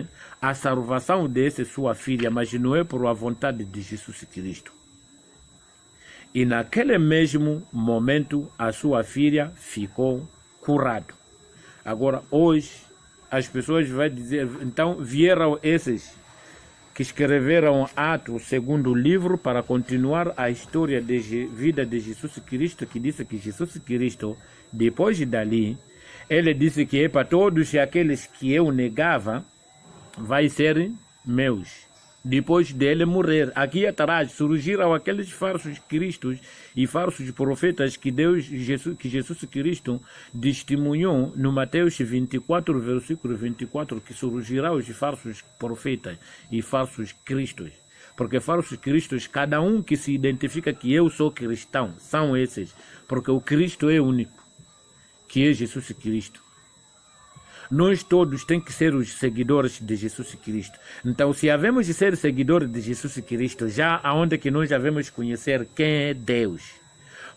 S1: a salvação dessa sua filha, mas não é por a vontade de Jesus Cristo. E naquele mesmo momento a sua filha ficou curada. Agora, hoje, as pessoas vão dizer, então vieram esses que escreveram Atos, segundo livro, para continuar a história de vida de Jesus Cristo, que disse que Jesus Cristo, depois dali, ele disse que é para todos aqueles que eu negava, vai ser meus. Depois dele morrer, aqui atrás surgiram aqueles falsos cristos e falsos profetas que Jesus Cristo testemunhou no Mateus 24, versículo 24, que surgirão os falsos profetas e falsos cristos. Porque falsos cristos, cada um que se identifica que eu sou cristão, são esses. Porque o Cristo é único, que é Jesus Cristo. Nós todos temos que ser os seguidores de Jesus Cristo. Então, se havemos de ser seguidores de Jesus Cristo, já aonde que nós devemos conhecer quem é Deus.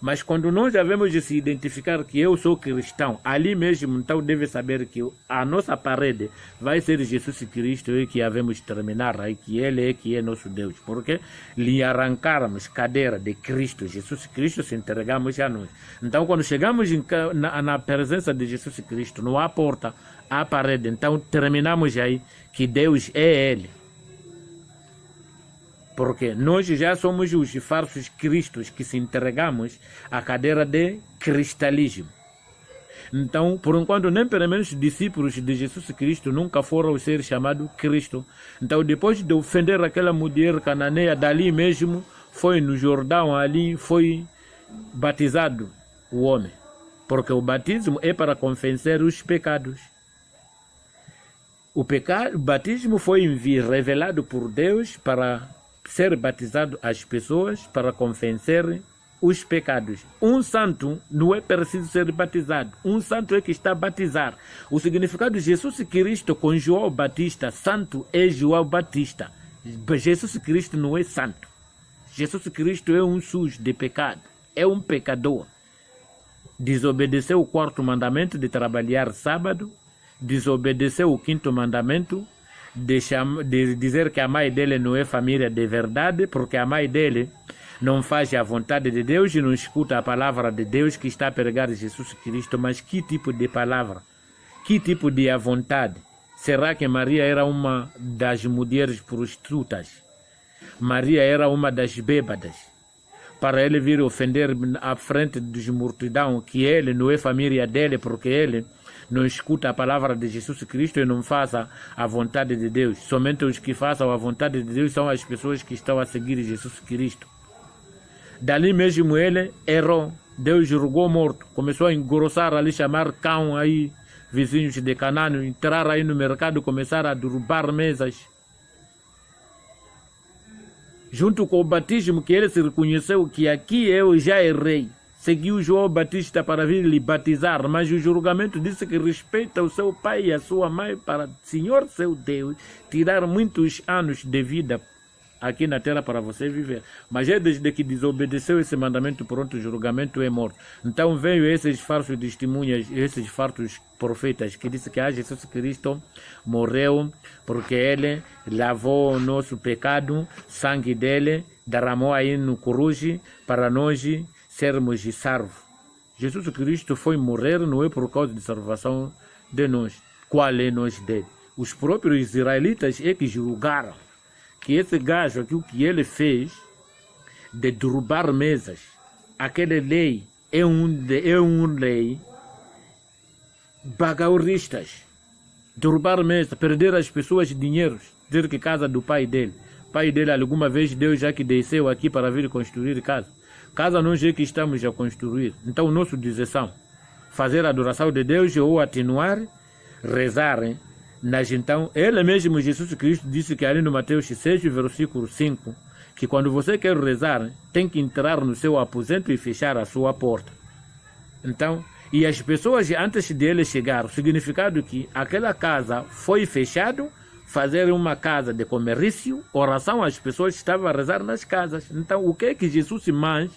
S1: Mas quando nós devemos de se identificar que eu sou cristão, ali mesmo, então deve saber que a nossa parede vai ser Jesus Cristo e que havemos terminar aí, que Ele é que é nosso Deus. Porque lhe arrancarmos cadeira de Cristo, Jesus Cristo, se entregamos a nós. Então, quando chegamos na presença de Jesus Cristo, não há porta, há parede. Então, terminamos aí que Deus é Ele. Porque nós já somos os falsos cristos que se entregamos à cadeira de cristalismo. Então, por enquanto, nem pelo menos discípulos de Jesus Cristo nunca foram ser chamados Cristo. Então, depois de ofender aquela mulher cananeia, dali mesmo, foi no Jordão, ali foi batizado o homem. Porque o batismo é para confessar os pecados. O batismo foi revelado por Deus para ser batizado as pessoas, para convencer os pecados. Um santo não é preciso ser batizado. Um santo é que está a batizar. O significado de Jesus Cristo com João Batista, santo é João Batista. Jesus Cristo não é santo. Jesus Cristo é um sujo de pecado. É um pecador. Desobedeceu o 4º mandamento de trabalhar sábado. Desobedeceu o 5º mandamento de dizer que a mãe dele não é família de verdade, porque a mãe dele não faz a vontade de Deus e não escuta a palavra de Deus que está a pregar Jesus Cristo. Mas que tipo de palavra? Que tipo de a vontade? Será que Maria era uma das mulheres prostitutas? Maria era uma das bêbadas? Para ele vir ofender à frente dos multidão que ele não é família dele, porque ele não escuta a palavra de Jesus Cristo e não faça a vontade de Deus. Somente os que façam a vontade de Deus são as pessoas que estão a seguir Jesus Cristo. Dali mesmo ele errou. Deus julgou morto. Começou a engrossar ali, chamar cão aí, vizinhos de Canaã, entrar aí no mercado, começar a derrubar mesas. Junto com o batismo, que ele se reconheceu que aqui eu já errei. Seguiu João Batista para vir lhe batizar, mas o julgamento disse que respeita o seu pai e a sua mãe para Senhor seu Deus tirar muitos anos de vida aqui na terra para você viver. Mas é desde que desobedeceu esse mandamento, pronto, o julgamento é morto. Então veio esses falsos testemunhas, esses falsos profetas que disse que Jesus Cristo morreu porque ele lavou o nosso pecado, sangue dele derramou aí no cruz para nós sermos salvos. Jesus Cristo foi morrer não é por causa de salvação de nós. Qual é nós dele? Os próprios israelitas é que julgaram que esse gajo aqui, o que ele fez de derrubar mesas, aquela lei é um lei bagauristas. Derrubar mesas, perder as pessoas dinheiro, dizer que casa do pai dele. Pai dele alguma vez Deus já que desceu aqui para vir construir casa. Casa nós é que estamos a construir. Então nossa decisão, fazer a adoração de Deus ou atenuar, rezar, hein? Mas então, ele mesmo, Jesus Cristo, disse que ali no Mateus 6, versículo 5, que quando você quer rezar, tem que entrar no seu aposento e fechar a sua porta. Então, e as pessoas, antes dele chegar, o significado que aquela casa foi fechada, fazer uma casa de comércio, oração, as pessoas estavam a rezar nas casas. Então, o que é que Jesus mais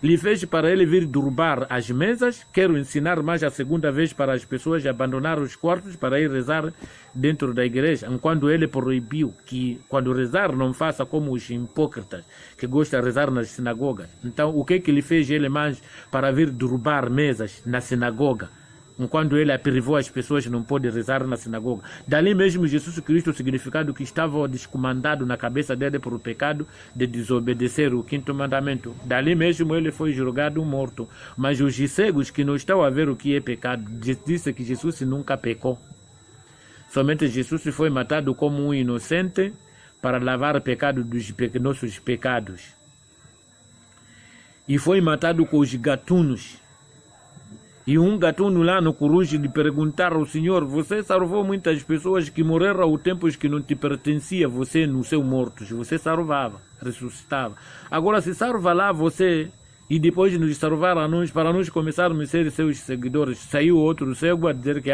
S1: lhe fez para ele vir derrubar as mesas? Quero ensinar mais a segunda vez para as pessoas abandonar os quartos para ir rezar dentro da igreja, enquanto ele proibiu que quando rezar não faça como os hipócritas que gostam de rezar nas sinagogas. Então o que é que ele fez ele mais para vir derrubar mesas na sinagoga? Enquanto ele privou as pessoas não podem rezar na sinagoga. Dali mesmo Jesus Cristo, o significado que estava descomandado na cabeça dele por o pecado de desobedecer o 5º mandamento. Dali mesmo ele foi julgado morto. Mas os cegos que não estão a ver o que é pecado, disse que Jesus nunca pecou. Somente Jesus foi matado como um inocente para lavar o pecado dos nossos pecados. E foi matado com os gatunos. E um gatuno lá no cruz lhe perguntar ao Senhor: você salvou muitas pessoas que morreram ao tempos que não te pertencia, você no seu mortos, você salvava, ressuscitava. Agora se salva lá você, e depois de nos salvar a nós, para nós começarmos a ser seus seguidores, saiu outro cego a dizer que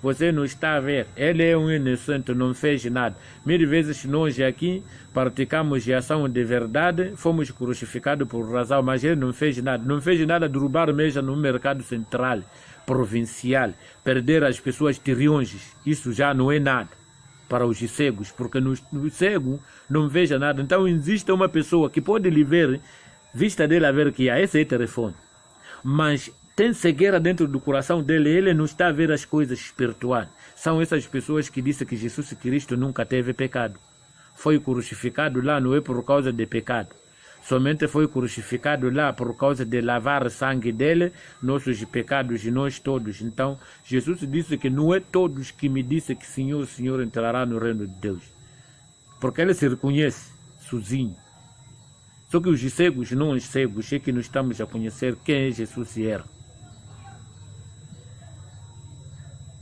S1: você não está a ver, ele é um inocente, não fez nada. 1000 vezes nós aqui praticamos a ação de verdade, fomos crucificados por razão, mas ele não fez nada. Não fez nada de derrubar mesa no mercado central, provincial, perder as pessoas trilhões, isso já não é nada para os cegos, porque no cego não veja nada. Então existe uma pessoa que pode lhe ver, vista dele a ver que esse é telefone, mas tem cegueira dentro do coração dele, ele não está a ver as coisas espirituais. São essas pessoas que dizem que Jesus Cristo nunca teve pecado. Foi crucificado lá não é por causa de pecado. Somente foi crucificado lá por causa de lavar sangue dele, nossos pecados e nós todos. Então, Jesus disse que não é todos que me dizem que Senhor, Senhor entrará no reino de Deus. Porque ele se reconhece sozinho. Só que os cegos, não os cegos, é que nós estamos a conhecer quem Jesus era.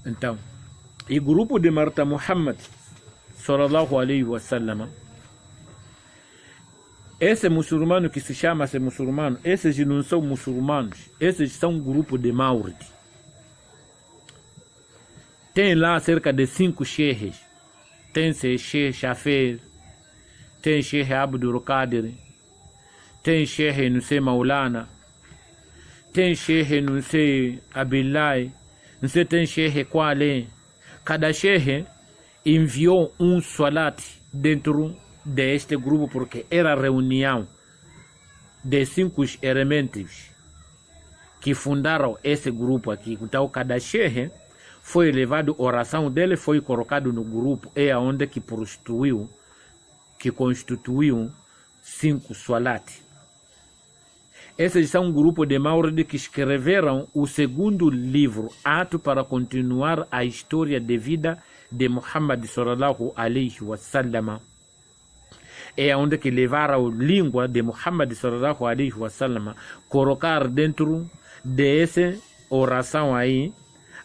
S1: Então, E grupo de Marta Muhammad sallallahu alaihi wasallam, esse muçulmano que se chama-se muçulmano, esses não são muçulmanos, esses são um grupo de Mauridi. Tem lá cerca de 5 sheikhs. Tem Sheikh Shafir, tem Sheikh Abdul Qadir, tem Sheikh não sei Maulana, tem Sheikh não sei Abilai, não sei tem Sheikh Kwale. Cada Sheikh enviou um salat dentro deste grupo, porque era a reunião de 5 elementos que fundaram esse grupo aqui. Então cada Sheikh foi levado, a oração dele foi colocado no grupo, é onde que constituiu 5 salat. Esses são um grupo de Mauridi que escreveram o segundo livro, Ato para continuar a história de vida de Muhammad sallallahu alaihi wasallam. É onde que levaram a língua de Muhammad sallallahu alaihi wasallam, colocar dentro dessa oração aí,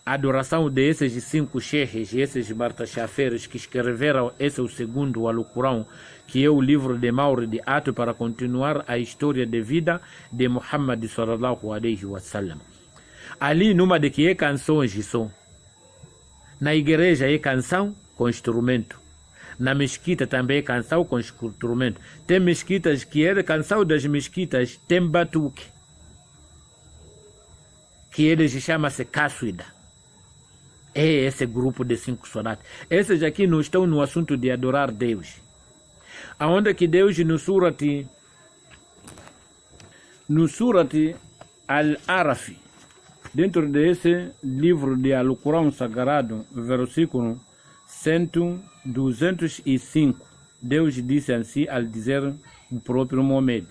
S1: a adoração desses 5 sheikhs, esses martachafeiros que escreveram esse o segundo Alcorão, que é o livro de Mauridi, Ato para continuar a história de vida de Muhammad sallallahu alaihi wasallam. Ali numa de que é canções só. Na igreja é canção com instrumento. Na mesquita também é canção com instrumento. Tem mesquitas que é canção das mesquitas, tem batuque, que eles chamam-se Kaswida. É esse grupo de 5 salat. Esses aqui não estão no assunto de adorar Deus. Aonde que Deus no Surat Al-Araf, dentro desse livro de Alcorão Sagrado, versículo 205, Deus disse assim, ao dizer o próprio momento,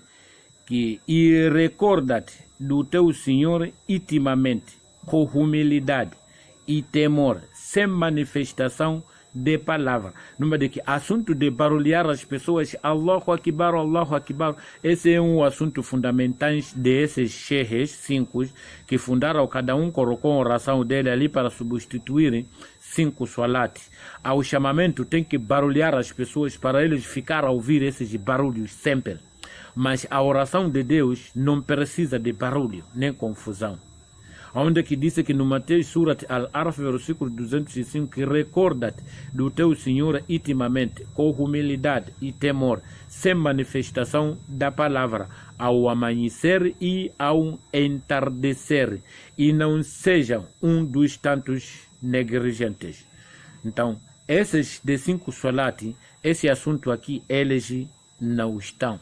S1: que e recorda-te do teu Senhor intimamente, com humildade e temor, sem manifestação de palavra. Numa de que assunto de barulhar as pessoas, Allahu Akbar, Allahu Akbar, esse é um assunto fundamental desses sheikhs 5 que fundaram, cada um colocou a oração dele ali para substituir 5 salat. Ao chamamento tem que barulhar as pessoas para eles ficarem a ouvir esses barulhos sempre. Mas a oração de Deus não precisa de barulho nem confusão. Onde que disse que no Mateus Surat Al-Araf, versículo 205, que recorda-te do teu Senhor intimamente, com humildade e temor, sem manifestação da palavra, ao amanhecer e ao entardecer, e não seja um dos tantos negligentes. Então, esses de 5 salat, esse assunto aqui, eles não estão.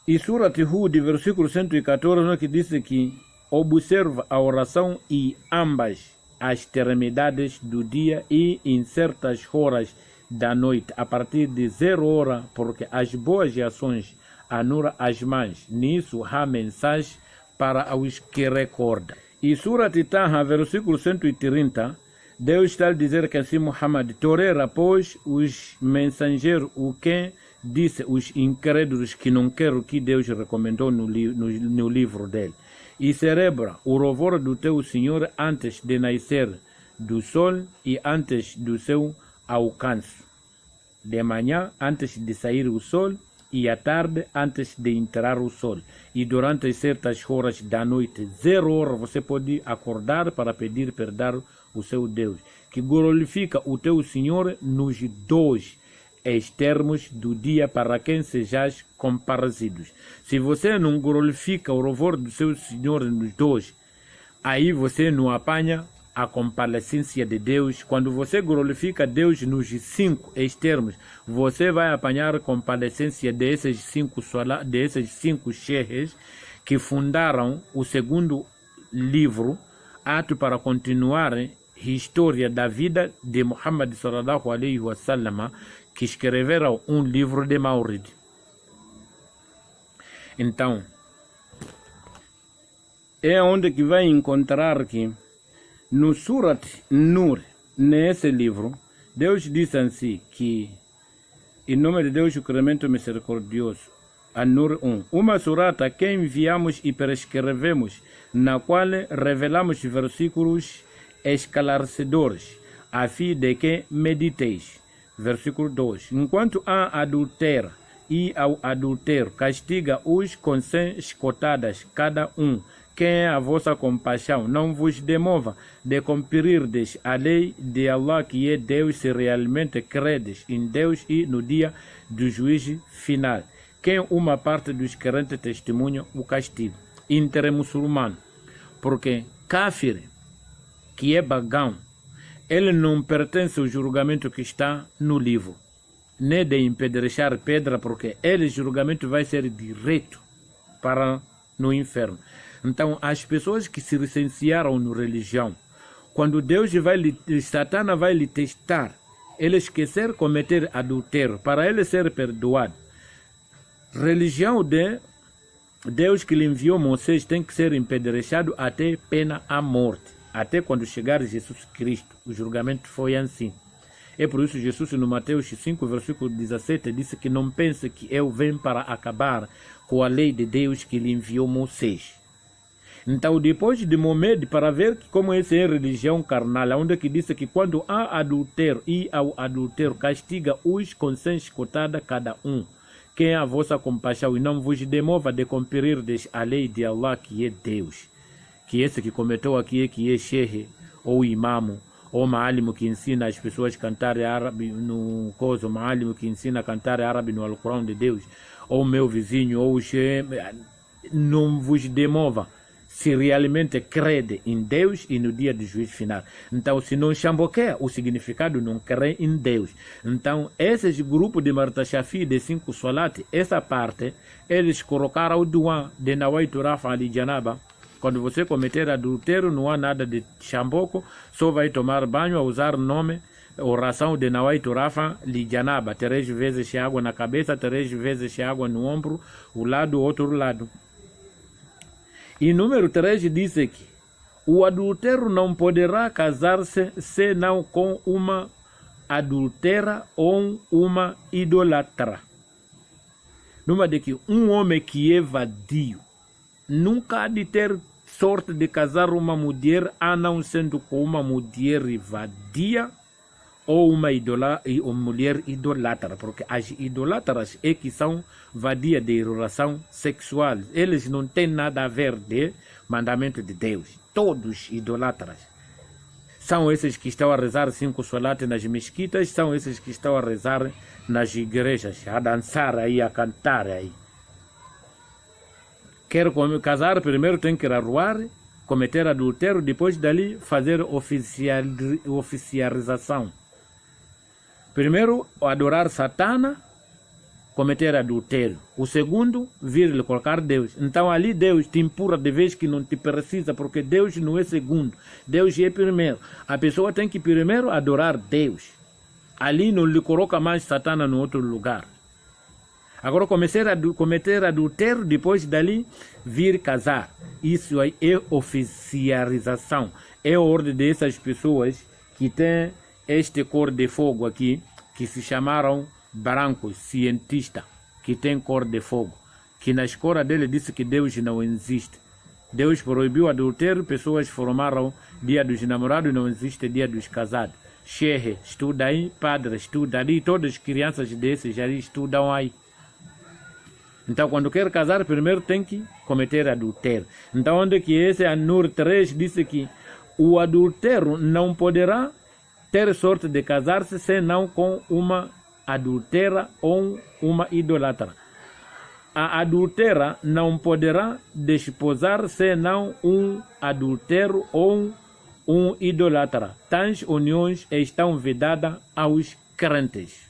S1: E Surat Hud, versículo 114, que disse que observa a oração e ambas as extremidades do dia e em certas horas da noite, a partir de 0 hora, porque as boas ações anulam as mãos. Nisso há mensagem para os que recordam. E Surat Taha, versículo 130, Deus está a dizer que assim Muhammad tolera, pois, os mensageiros, o que disse os incrédulos que não querem o que Deus recomendou no livro dele. E celebra o louvor do teu Senhor antes de nascer do sol e antes do seu alcance. De manhã, antes de sair o sol, e à tarde, antes de entrar o sol. E durante certas horas da noite, 0 hora, você pode acordar para pedir perdão ao seu Deus, que glorifica o teu Senhor nos 2 extremos do dia, para quem sejais comparecidos. Se você não glorifica o louvor do seu Senhor nos 2, aí você não apanha a comparecência de Deus. Quando você glorifica Deus nos 5 extremos, você vai apanhar a comparecência desses 5 sheikhs que fundaram o segundo livro, Ato para continuar a história da vida de Muhammad sallallahu alaihi wasallam, que escreveram um livro de Mauridi. Então, é onde que vai encontrar que no Surat Nur, nesse livro, Deus diz assim que, em nome de Deus, o clemente misericordioso, a Nur 1, uma surata que enviamos e prescrevemos, na qual revelamos versículos esclarecedores, a fim de que mediteis. Versículo 2. Enquanto há adultério, e ao adultério castiga os com 100 chicotadas cada um. Quem é a vossa compaixão não vos demova de cumprirdes a lei de Allah, que é Deus, se realmente credes em Deus e no dia do juízo final. Quem uma parte dos crentes testemunha o castigo. Intermuçulmano, porque Kafir, que é pagão, ele não pertence ao julgamento que está no livro, nem de empedrejar pedra, porque ele julgamento vai ser direto para no inferno. Então, as pessoas que se licenciaram na religião, quando Satanás vai lhe testar, ele esquecer cometer adultério, para ele ser perdoado. Religião de Deus que lhe enviou Moisés tem que ser empedrejado até pena a morte. Até quando chegar Jesus Cristo, o julgamento foi assim. É por isso Jesus no Mateus 5, versículo 17, disse que não pense que eu venho para acabar com a lei de Deus que lhe enviou Moisés. Então, depois de Mohamed, para ver como essa é a religião carnal, onde que disse que quando há adultério e ao adultério castiga os com 100 chicotadas cada um. Quem é a vossa compaixão e não vos demova de cumprirdes a lei de Allah, que é Deus. Que esse que cometeu aqui, que é Sheikh, ou imamo, ou maalimo que ensina as pessoas a cantar árabe no coso, maalimo que ensina a cantar árabe no Alcorão de Deus, ou meu vizinho, ou o Sheikh, não vos demova se realmente crede em Deus e no dia do juízo final. Então, se não chamboqueia, o significado não crê em Deus. Então, esses grupos de Marta Shafi, de 5 Solat, essa parte, eles colocaram o Duan de Nawaitu Rafa ali Janaba. Quando você cometer adultério, não há nada de chamboco, só vai tomar banho, usar nome, oração de Nawaitu Rafa li Janaba. 3 vezes água na cabeça, 3 vezes água no ombro, o lado, outro lado. E número 3 diz que o adultério não poderá casar-se senão com uma adultera ou uma idolatra. Numa de que um homem que é vadio nunca há de ter sorte de casar uma mulher, a não sendo com uma mulher vadia ou uma mulher idolatra, porque as idolatras é que são vadias de relação sexual. Eles não têm nada a ver de mandamento de Deus. Todos idolatras. São esses que estão a rezar 5 solat nas mesquitas, são esses que estão a rezar nas igrejas, a dançar aí, a cantar aí. Quer casar, primeiro tem que arruar, cometer adultério, depois dali fazer oficialização. Primeiro, adorar Satana, cometer adultério. O segundo, vir lhe colocar Deus. Então ali Deus te empurra de vez que não te precisa, porque Deus não é segundo. Deus é primeiro. A pessoa tem que primeiro adorar Deus. Ali não lhe coloca mais Satana no outro lugar. Agora cometer adultério, depois dali vir casar. Isso aí é oficialização. É a ordem dessas pessoas que têm este cor de fogo aqui, que se chamaram brancos, cientistas, que tem cor de fogo, que na escola dele disse que Deus não existe. Deus proibiu o adultério, pessoas formaram dia dos namorados, não existe dia dos casados. Sheikh estuda aí, padre estuda ali, todas as crianças desses já estudam aí. Então, quando quer casar, primeiro tem que cometer adultério. Então, onde que esse An-Nur 3 disse que o adultério não poderá ter sorte de casar-se senão com uma adultera ou uma idolatra. A adultera não poderá desposar senão um adultero ou um idolatra. Tais uniões estão vedadas aos crentes.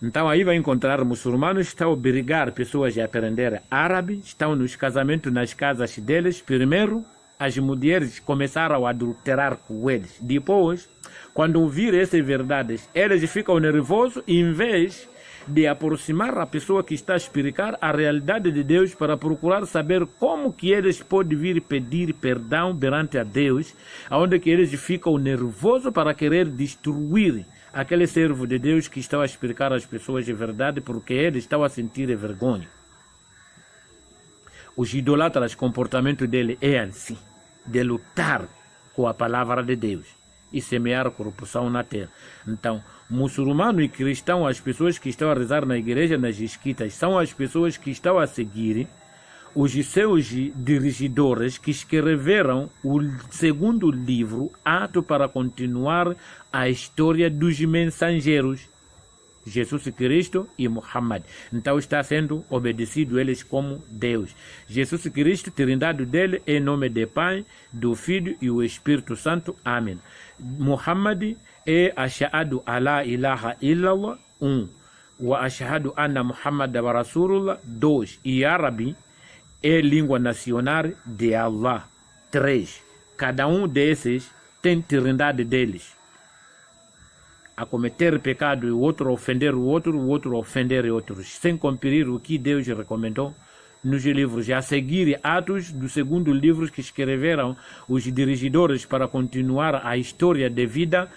S1: Então aí vai encontrar muçulmanos que estão a obrigar pessoas a aprender árabe, estão nos casamentos nas casas deles. Primeiro, as mulheres começaram a adulterar com eles. Depois, quando ouvir essas verdades, eles ficam nervosos e em vez de aproximar a pessoa que está a explicar a realidade de Deus para procurar saber como que eles podem vir pedir perdão perante a Deus, onde que eles ficam nervosos para querer destruir aquele servo de Deus que está a explicar às pessoas a verdade, porque eles estão a sentir vergonha. Os idolatras, o comportamento dele é assim. de lutar com a palavra de Deus e semear corrupção na terra. Então, muçulmano e cristão, as pessoas que estão a rezar na igreja, nas esquitas, são as pessoas que estão a seguir os seus dirigidores que escreveram o segundo livro, Ato para continuar a história dos mensageiros, Jesus Cristo e Muhammad. Então está sendo obedecido eles como Deus. Jesus Cristo, trindade dele, em nome do Pai, do Filho e o Espírito Santo. Amém. Muhammad é Ashhadu alla ilaha illallah, 1. Wa ashhadu anna Muhammad wa Rasulullah, 2. E árabe é língua nacional de Allah, 3. Cada um desses tem trindade deles. A cometer pecado e o outro ofender o outro ofender outros, sem cumprir o que Deus recomendou nos livros, e a seguir atos do segundo livro que escreveram os dirigidores para continuar a história de vida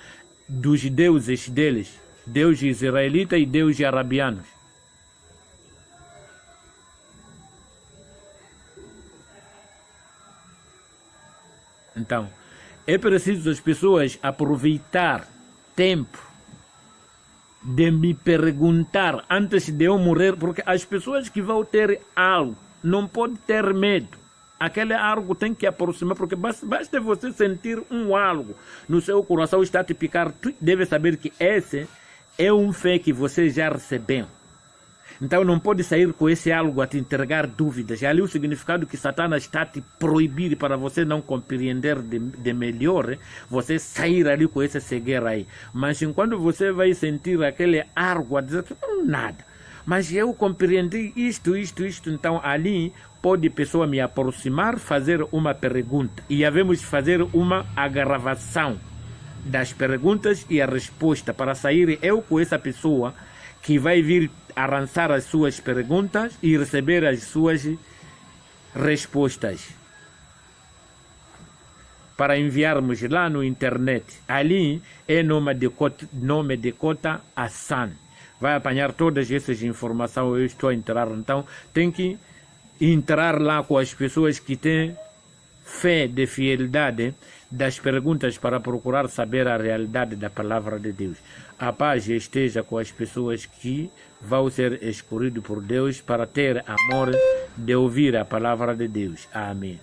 S1: dos deuses deles, Deus israelita e Deus arabianos. Então, é preciso as pessoas aproveitar tempo de me perguntar antes de eu morrer, porque as pessoas que vão ter algo não podem ter medo. Aquele algo tem que aproximar, porque basta você sentir um algo no seu coração está a te picar, tu deve saber que esse é um fé que você já recebeu. Então não pode sair com esse algo a te entregar dúvidas. É ali o significado que Satanás está a te proibir para você não compreender de melhor, você sair ali com essa cegueira aí. Mas enquanto você vai sentir aquele algo a dizer que nada, mas eu compreendi isto, então ali pode a pessoa me aproximar, fazer uma pergunta. E havemos fazer uma agravação das perguntas e a resposta para sair eu com essa pessoa que vai vir a lançar as suas perguntas e receber as suas respostas para enviarmos lá no internet. Ali é nome de Cota Hassan. Vai apanhar todas essas informações. Eu estou a entrar, então tem que entrar lá com as pessoas que têm fé de fidelidade das perguntas para procurar saber a realidade da palavra de Deus. A paz esteja com as pessoas que vão ser escolhidas por Deus para ter amor de ouvir a palavra de Deus. Amém.